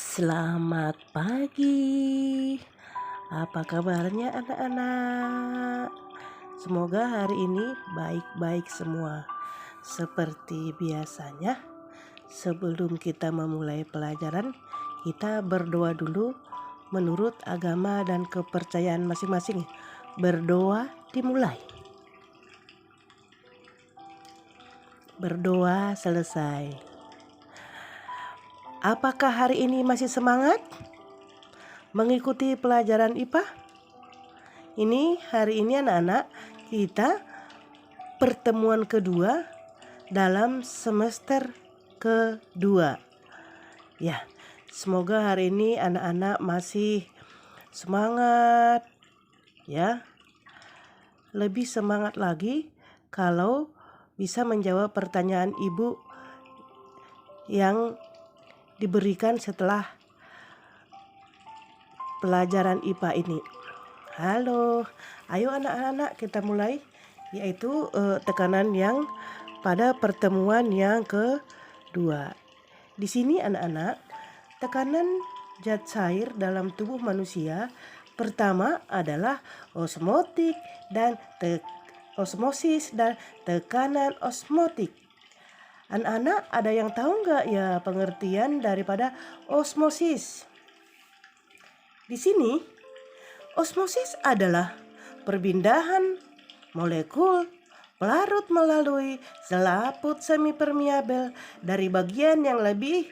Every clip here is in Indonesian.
Selamat pagi. Apa kabarnya anak-anak? Semoga hari ini baik-baik semua. Seperti biasanya, sebelum kita memulai pelajaran, kita berdoa dulu menurut agama dan kepercayaan masing-masing. Berdoa dimulai. Berdoa selesai. Apakah hari ini masih semangat mengikuti pelajaran IPA? Hari ini anak-anak, kita pertemuan kedua dalam semester kedua. Ya, semoga hari ini anak-anak masih semangat ya. Lebih semangat lagi kalau bisa menjawab pertanyaan ibu yang diberikan setelah pelajaran IPA ini. Halo, ayo anak-anak kita mulai, yaitu tekanan yang pada pertemuan yang kedua. Di sini anak-anak, tekanan zat cair dalam tubuh manusia pertama adalah osmosis dan tekanan osmotik. Anak-anak ada yang tahu nggak ya pengertian daripada osmosis? Di sini, osmosis adalah perpindahan molekul pelarut melalui selaput semipermeabel dari bagian yang lebih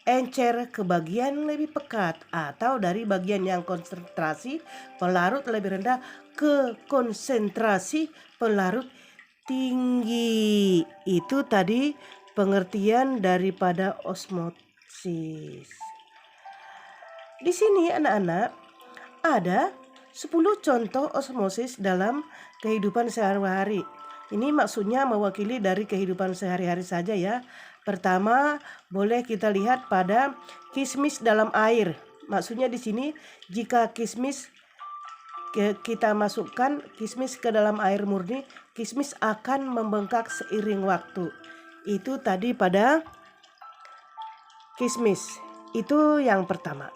encer ke bagian lebih pekat, atau dari bagian yang konsentrasi pelarut lebih rendah ke konsentrasi pelarut tinggi. Itu tadi pengertian daripada osmosis. Di sini anak-anak ada 10 contoh osmosis dalam kehidupan sehari-hari. Ini maksudnya mewakili dari kehidupan sehari-hari saja ya. Pertama, boleh kita lihat pada kismis dalam air. Maksudnya di sini jika kita masukkan kismis ke dalam air murni, kismis akan membengkak seiring waktu. Itu tadi pada kismis. Itu yang pertama.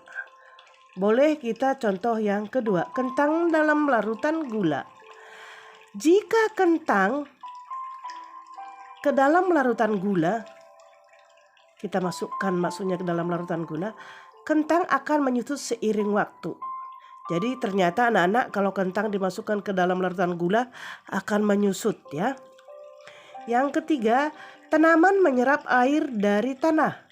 Boleh kita contoh yang kedua, kentang dalam larutan gula. Jika kentang ke dalam larutan gula, kita masukkan maksudnya ke dalam larutan gula, kentang akan menyusut seiring waktu. Jadi ternyata anak-anak kalau kentang dimasukkan ke dalam larutan gula akan menyusut ya. Yang ketiga, tanaman menyerap air dari tanah.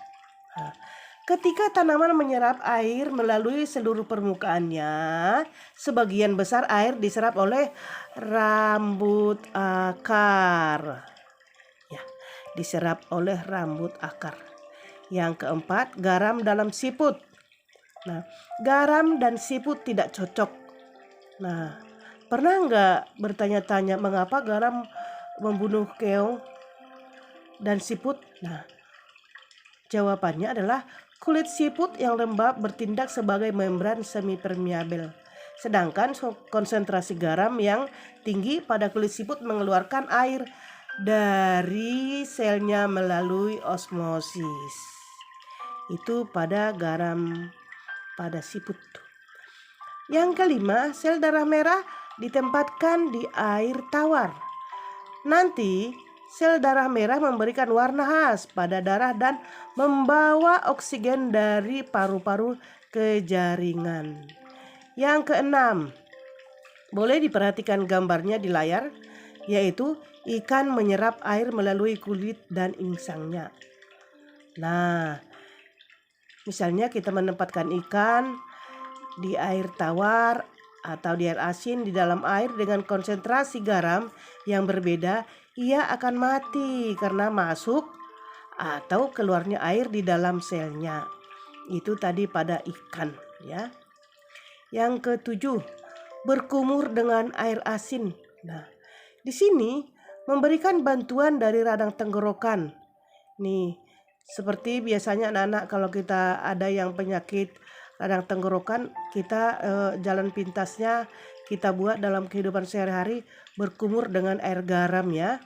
Ketika tanaman menyerap air melalui seluruh permukaannya, sebagian besar air diserap oleh rambut akar. Ya, diserap oleh rambut akar. Yang keempat, garam dalam siput. Nah, garam dan siput tidak cocok. Nah, pernah nggak bertanya-tanya mengapa garam membunuh keong dan siput? Nah, jawabannya adalah kulit siput yang lembab bertindak sebagai membran semipermeabel. Sedangkan konsentrasi garam yang tinggi pada kulit siput mengeluarkan air dari selnya melalui osmosis. Itu pada garam pada siput. Yang kelima, sel darah merah ditempatkan di air tawar. Nanti sel darah merah memberikan warna khas pada darah dan membawa oksigen dari paru-paru ke jaringan. Yang keenam, boleh diperhatikan gambarnya di layar, yaitu ikan menyerap air melalui kulit dan insangnya. Nah, misalnya kita menempatkan ikan di air tawar atau di air asin di dalam air dengan konsentrasi garam yang berbeda, ia akan mati karena masuk atau keluarnya air di dalam selnya. Itu tadi pada ikan ya. Yang ketujuh, berkumur dengan air asin. Nah, di sini memberikan bantuan dari radang tenggorokan. Nih, seperti biasanya anak-anak kalau kita ada yang penyakit radang tenggorokan, kita jalan pintasnya kita buat dalam kehidupan sehari-hari berkumur dengan air garam ya.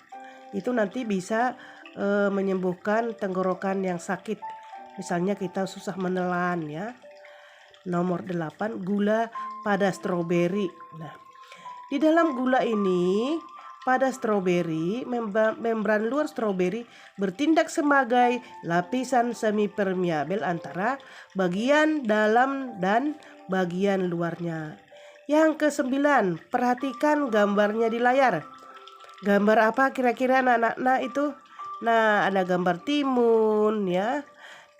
Itu nanti bisa menyembuhkan tenggorokan yang sakit. Misalnya kita susah menelan ya. Nomor 8, gula pada stroberi. Nah, di dalam gula ini pada stroberi, membran luar stroberi bertindak sebagai lapisan semi permeabel antara bagian dalam dan bagian luarnya. Yang ke-9, perhatikan gambarnya di layar. Gambar apa kira-kira anak-anak itu? Nah, ada gambar timun ya.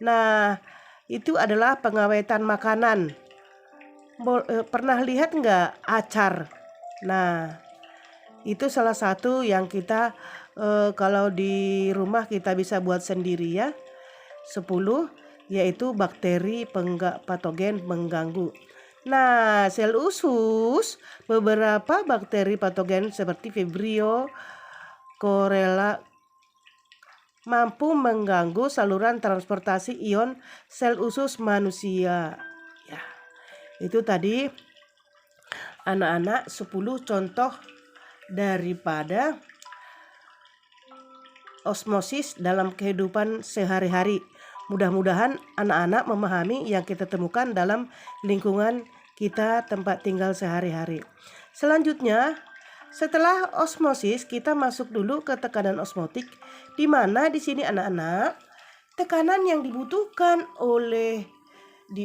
Nah, itu adalah pengawetan makanan. Pernah lihat nggak acar? Nah, itu salah satu yang kita kalau di rumah kita bisa buat sendiri ya. 10, yaitu bakteri patogen mengganggu. Nah, sel usus, beberapa bakteri patogen seperti Vibrio, Chlorella mampu mengganggu saluran transportasi ion sel usus manusia. Ya, itu tadi anak-anak 10 contoh daripada osmosis dalam kehidupan sehari-hari. Mudah-mudahan anak-anak memahami yang kita temukan dalam lingkungan kita tempat tinggal sehari-hari. Selanjutnya, setelah osmosis kita masuk dulu ke tekanan osmotik, di mana di sini anak-anak tekanan yang dibutuhkan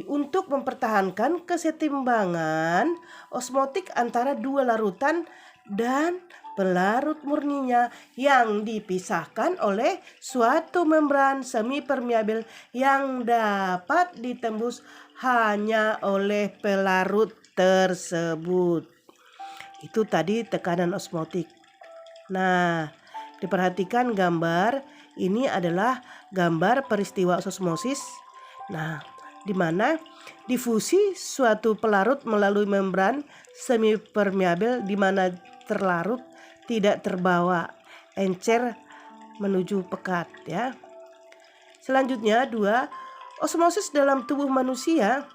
untuk mempertahankan kesetimbangan osmotik antara dua larutan dan pelarut murninya yang dipisahkan oleh suatu membran semi permeabel yang dapat ditembus hanya oleh pelarut tersebut. Itu tadi tekanan osmotik. Nah, diperhatikan gambar ini adalah gambar peristiwa osmosis. Nah, di mana difusi suatu pelarut melalui membran semi permeabel di mana terlarut tidak terbawa encer menuju pekat ya. Selanjutnya 2, osmosis dalam tubuh manusia.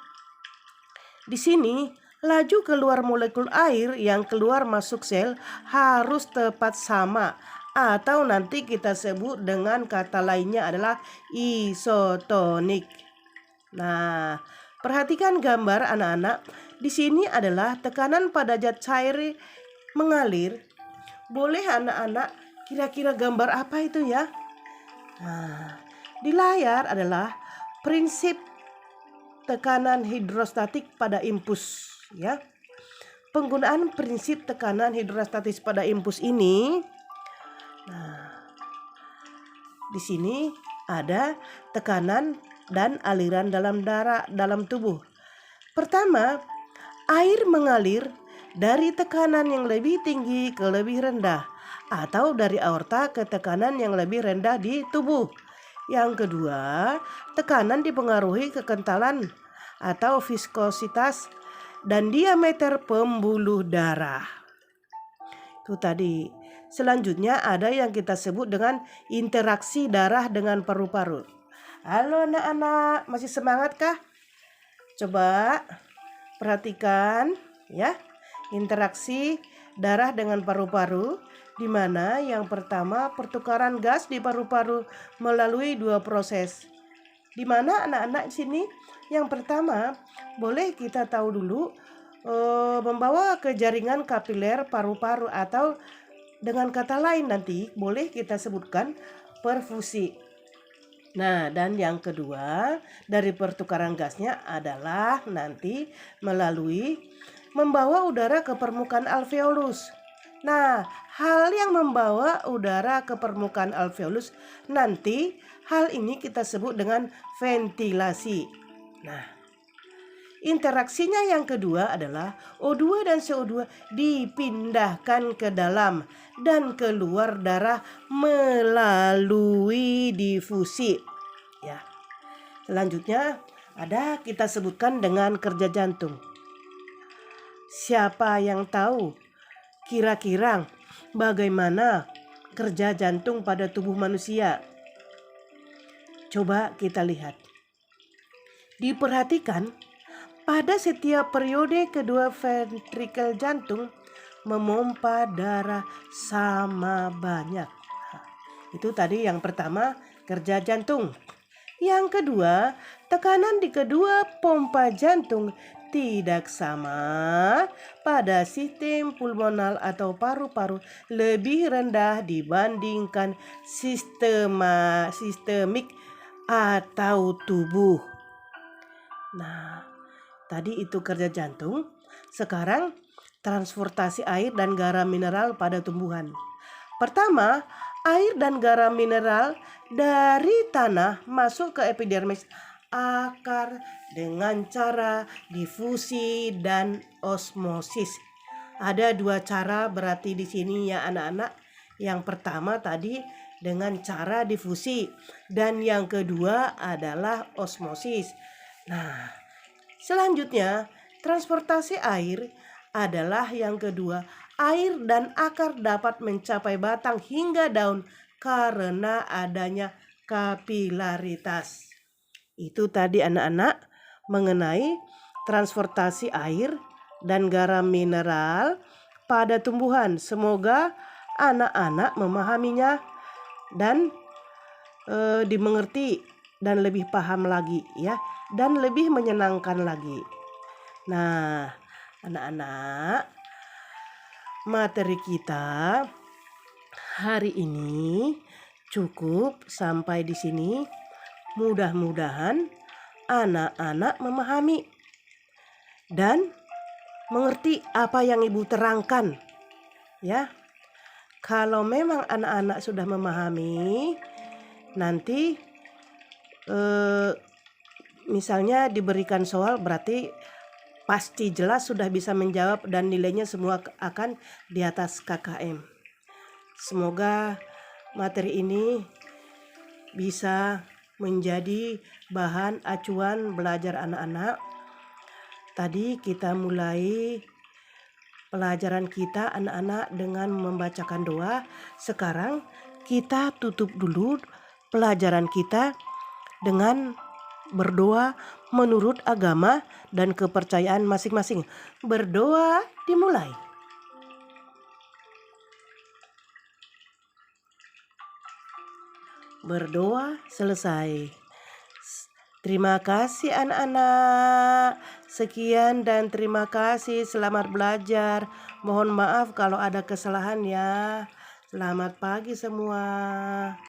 Di sini laju keluar molekul air yang keluar masuk sel harus tepat sama, atau nanti kita sebut dengan kata lainnya adalah isotonik. Nah, perhatikan gambar anak-anak. Di sini adalah tekanan pada zat cair mengalir. Boleh anak-anak kira-kira gambar apa itu ya? Nah, di layar adalah prinsip tekanan hidrostatik pada impuls ya. Penggunaan prinsip tekanan hidrostatis pada impuls ini. Nah, di sini ada tekanan dan aliran dalam tubuh. Pertama, air mengalir dari tekanan yang lebih tinggi ke lebih rendah, atau dari aorta ke tekanan yang lebih rendah di tubuh. Yang kedua, tekanan dipengaruhi kekentalan atau viskositas dan diameter pembuluh darah. Itu tadi. Selanjutnya ada yang kita sebut dengan interaksi darah dengan paru-paru. Halo anak-anak, masih semangat kah? Coba perhatikan ya, interaksi darah dengan paru-paru, di mana yang pertama pertukaran gas di paru-paru melalui 2 proses. Di mana anak-anak di sini yang pertama boleh kita tahu dulu membawa ke jaringan kapiler paru-paru, atau dengan kata lain nanti boleh kita sebutkan perfusi. Nah, dan yang kedua dari pertukaran gasnya adalah nanti melalui membawa udara ke permukaan alveolus. Nah, hal yang membawa udara ke permukaan alveolus nanti hal ini kita sebut dengan ventilasi. Nah, interaksinya yang kedua adalah O2 dan CO2 dipindahkan ke dalam dan keluar darah melalui difusi. Ya. Selanjutnya ada kita sebutkan dengan kerja jantung. Siapa yang tahu kira-kira bagaimana kerja jantung pada tubuh manusia? Coba kita lihat. Diperhatikan, pada setiap periode kedua ventrikel jantung memompa darah sama banyak. Itu tadi yang pertama, kerja jantung. Yang kedua, tekanan di kedua pompa jantung tidak sama pada sistem pulmonal atau paru-paru lebih rendah dibandingkan sistemik atau tubuh. Nah, tadi itu kerja jantung. Sekarang transportasi air dan garam mineral pada tumbuhan. Pertama, air dan garam mineral dari tanah masuk ke epidermis akar dengan cara difusi dan osmosis. Ada dua cara berarti di sini ya anak-anak. Yang pertama tadi dengan cara difusi dan yang kedua adalah osmosis. Nah, selanjutnya transportasi air adalah yang kedua. Air dan akar dapat mencapai batang hingga daun karena adanya kapilaritas. Itu tadi anak-anak mengenai transportasi air dan garam mineral pada tumbuhan. Semoga anak-anak memahaminya dan dimengerti dan lebih paham lagi ya, dan lebih menyenangkan lagi. Nah, anak-anak, materi kita hari ini cukup sampai di sini. Mudah-mudahan anak-anak memahami dan mengerti apa yang Ibu terangkan. Ya, kalau memang anak-anak sudah memahami, nanti misalnya diberikan soal berarti pasti jelas sudah bisa menjawab dan nilainya semua akan di atas KKM. Semoga materi ini bisa menjadi bahan acuan belajar anak-anak. Tadi kita mulai pelajaran kita anak-anak dengan membacakan doa. Sekarang kita tutup dulu pelajaran kita dengan berdoa menurut agama dan kepercayaan masing-masing. Berdoa dimulai. Berdoa selesai. Terima kasih anak-anak. Sekian dan terima kasih. Selamat belajar. Mohon maaf kalau ada kesalahan ya. Selamat pagi semua.